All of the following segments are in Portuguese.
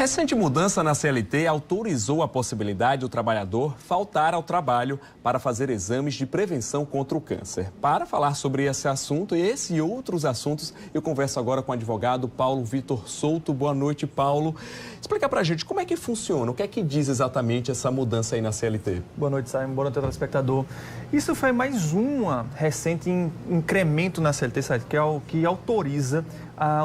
Recente mudança na CLT autorizou a possibilidade do trabalhador faltar ao trabalho para fazer exames de prevenção contra o câncer. Para falar sobre esse assunto e esse e outros assuntos, eu converso agora com o advogado Paulo Vitor Souto. Boa noite, Paulo. Explica pra gente como é que funciona, o que é que diz exatamente essa mudança aí na CLT? Boa noite, Simon. Boa noite, telespectador. Isso foi mais um recente incremento na CLT, que é o que autoriza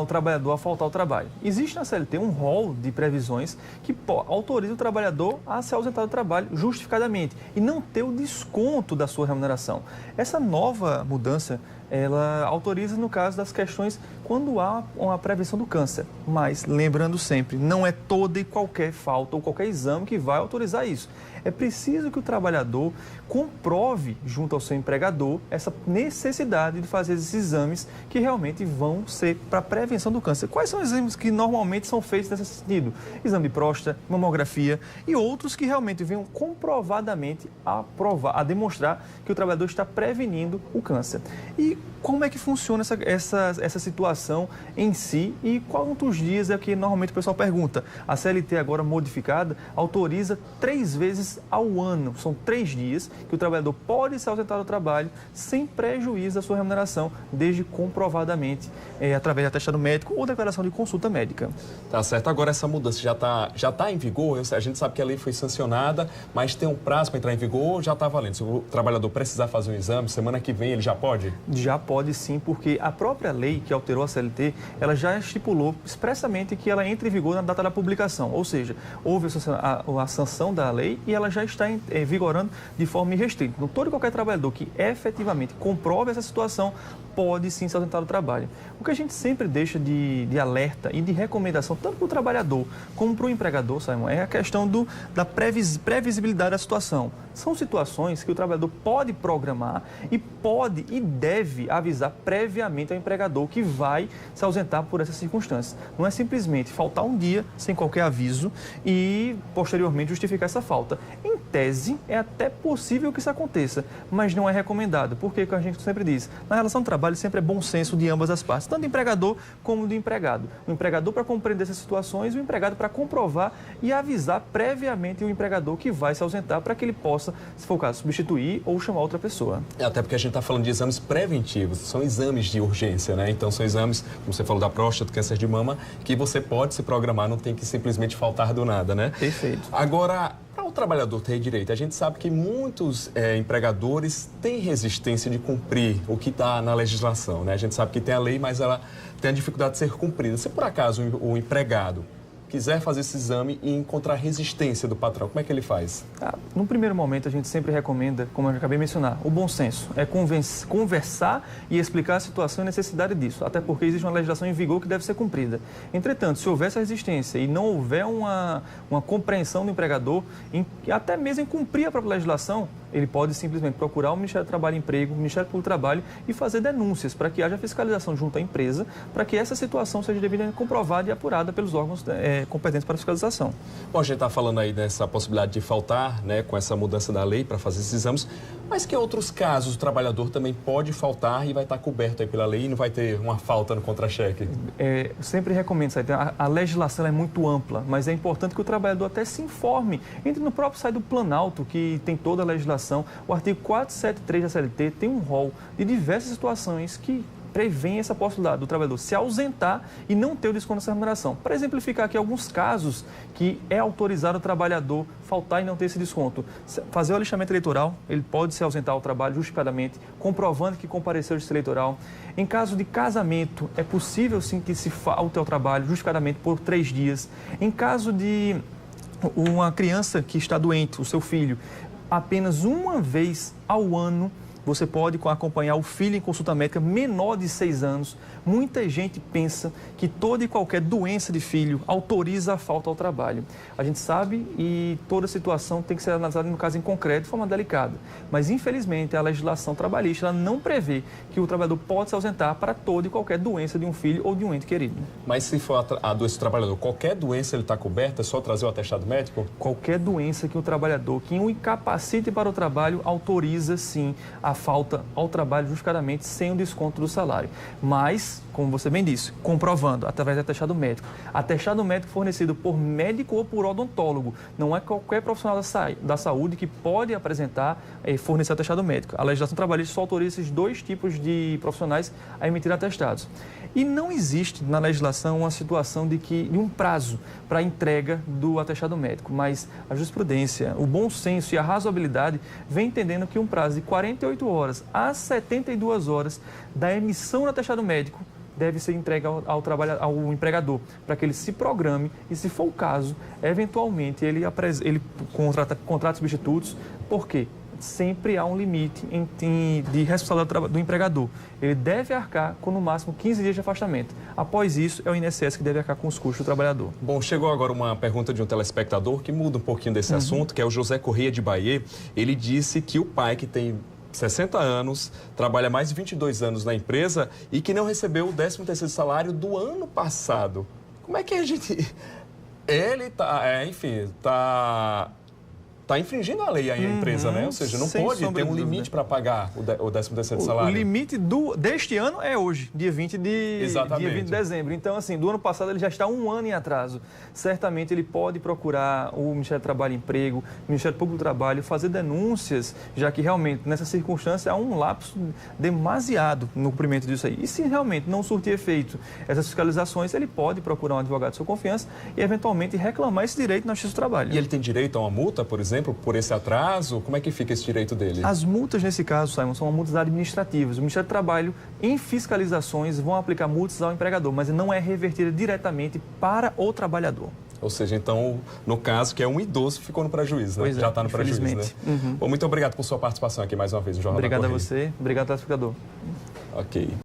o trabalhador a faltar ao trabalho. Existe na CLT um rol de previsões que autoriza o trabalhador a se ausentar do trabalho justificadamente e não ter o desconto da sua remuneração. Essa nova mudança, ela autoriza no caso das questões quando há uma prevenção do câncer. Mas, lembrando sempre, não é toda e qualquer falta ou qualquer exame que vai autorizar isso. É preciso que o trabalhador comprove junto ao seu empregador essa necessidade de fazer esses exames que realmente vão ser para a prevenção do câncer. Quais são os exames que normalmente são feitos nesse sentido? Exame de próstata, mamografia e outros que realmente venham comprovadamente a demonstrar que o trabalhador está prevenindo o câncer. E como é que funciona essa situação em si e quantos dias é que normalmente o pessoal pergunta? A CLT agora modificada autoriza 3 vezes ao ano. São 3 dias que o trabalhador pode se ausentar do trabalho sem prejuízo da sua remuneração, desde comprovadamente através de atestado médico ou declaração de consulta médica. Tá certo. Agora essa mudança já tá em vigor? A gente sabe que a lei foi sancionada, mas tem um prazo para entrar em vigor ou já está valendo? Se o trabalhador precisar fazer um exame, semana que vem ele já pode? Já pode sim, porque a própria lei que alterou a CLT, ela já estipulou expressamente que ela entre em vigor na data da publicação, ou seja, houve a sanção da lei e ela já está vigorando de forma irrestrita. Então, todo e qualquer trabalhador que efetivamente comprove essa situação pode sim se ausentar do trabalho. O que a gente sempre deixa de alerta e de recomendação, tanto para o trabalhador como para o empregador, Simon, é a questão da previsibilidade da situação. São situações que o trabalhador pode programar e pode e deve avisar previamente ao empregador que vai se ausentar por essas circunstâncias. Não é simplesmente faltar um dia sem qualquer aviso e posteriormente justificar essa falta. Em tese, é até possível que isso aconteça, mas não é recomendado, porque, como a gente sempre diz, na relação de trabalho sempre é bom senso de ambas as partes, tanto do empregador como do empregado. O empregador para compreender essas situações e o empregado para comprovar e avisar previamente o empregador que vai se ausentar para que ele possa, se for o caso, substituir ou chamar outra pessoa. Até porque a gente está falando de exames preventivos, são exames de urgência, né? Então são exames, como você falou, da próstata, do câncer de mama, que você pode se programar, não tem que simplesmente faltar do nada, né? Perfeito. Agora, para o trabalhador ter direito, a gente sabe que muitos empregadores têm resistência de cumprir o que está na legislação, né? A gente sabe que tem a lei, mas ela tem a dificuldade de ser cumprida. Se por acaso o empregado quiser fazer esse exame e encontrar resistência do patrão, como é que ele faz? No primeiro momento, a gente sempre recomenda, como eu já acabei de mencionar, o bom senso. É conversar e explicar a situação e a necessidade disso, até porque existe uma legislação em vigor que deve ser cumprida. Entretanto, se houver essa resistência e não houver uma compreensão do empregador, até mesmo em cumprir a própria legislação, ele pode simplesmente procurar o Ministério do Trabalho e Emprego, o Ministério Público do Trabalho e fazer denúncias para que haja fiscalização junto à empresa, para que essa situação seja devidamente comprovada e apurada pelos órgãos competentes para a fiscalização. Bom, a gente está falando aí dessa possibilidade de faltar, né, com essa mudança da lei para fazer esses exames, mas que outros casos o trabalhador também pode faltar e vai estar coberto aí pela lei e não vai ter uma falta no contra-cheque? Sempre recomendo, a legislação é muito ampla, mas é importante que o trabalhador até se informe. Entre no próprio site do Planalto, que tem toda a legislação. O artigo 473 da CLT tem um rol de diversas situações que prevêem essa possibilidade do trabalhador se ausentar e não ter o desconto dessa remuneração. Para exemplificar aqui alguns casos que é autorizado o trabalhador faltar e não ter esse desconto. Fazer o alistamento eleitoral, ele pode se ausentar ao trabalho justificadamente, comprovando que compareceu ao distrito eleitoral. Em caso de casamento, é possível sim que se falte ao trabalho justificadamente por 3 dias. Em caso de uma criança que está doente, o seu filho, apenas uma vez ao ano você pode acompanhar o filho em consulta médica menor de 6 anos. Muita gente pensa que toda e qualquer doença de filho autoriza a falta ao trabalho. A gente sabe e toda situação tem que ser analisada no caso em concreto de forma delicada. Mas, infelizmente, a legislação trabalhista ela não prevê que o trabalhador pode se ausentar para toda e qualquer doença de um filho ou de um ente querido. Mas se for a doença do trabalhador, qualquer doença ele está coberta, é só trazer o atestado médico? Qualquer doença que o trabalhador, que o incapacite para o trabalho, autoriza sim a falta ao trabalho justificadamente sem o desconto do salário. Mas, como você bem disse, comprovando através do atestado médico. Atestado médico fornecido por médico ou por odontólogo. Não é qualquer profissional da saúde que pode apresentar e fornecer atestado médico. A legislação trabalhista só autoriza esses dois tipos de profissionais a emitir atestados. E não existe na legislação uma situação de um prazo para a entrega do atestado médico, mas a jurisprudência, o bom senso e a razoabilidade vem entendendo que um prazo de 48 horas a 72 horas da emissão do atestado médico deve ser entregue ao empregador, para que ele se programe e, se for o caso, eventualmente ele contrata substitutos. Por quê? Sempre há um limite de responsabilidade do empregador. Ele deve arcar com, no máximo, 15 dias de afastamento. Após isso, é o INSS que deve arcar com os custos do trabalhador. Bom, chegou agora uma pergunta de um telespectador que muda um pouquinho desse assunto, que é o José Correia de Bahia. Ele disse que o pai, que tem 60 anos, trabalha mais de 22 anos na empresa e que não recebeu o 13º salário do ano passado. Como é que a gente... Ele está infringindo a lei aí, a empresa, né? Ou seja, não pode ter um limite para pagar o 13º salário. O limite deste ano é hoje, dia 20 de dezembro. Então, assim, do ano passado ele já está um ano em atraso. Certamente ele pode procurar o Ministério do Trabalho e Emprego, o Ministério Público do Trabalho, fazer denúncias, já que realmente, nessa circunstância, há um lapso demasiado no cumprimento disso aí. E se realmente não surtir efeito essas fiscalizações, ele pode procurar um advogado de sua confiança e, eventualmente, reclamar esse direito na Justiça do Trabalho. E ele tem direito a uma multa, por exemplo, por esse atraso? Como é que fica esse direito dele? As multas, nesse caso, Simon, são multas administrativas. O Ministério do Trabalho, em fiscalizações, vão aplicar multas ao empregador, mas não é revertida diretamente para o trabalhador. Ou seja, então, no caso, que é um idoso, ficou no prejuízo, né? Pois já está no prejuízo, né? Uhum. Bom, muito obrigado por sua participação aqui mais uma vez no Jornal da Obrigado Correia. a você, obrigado, telespectador. Ok.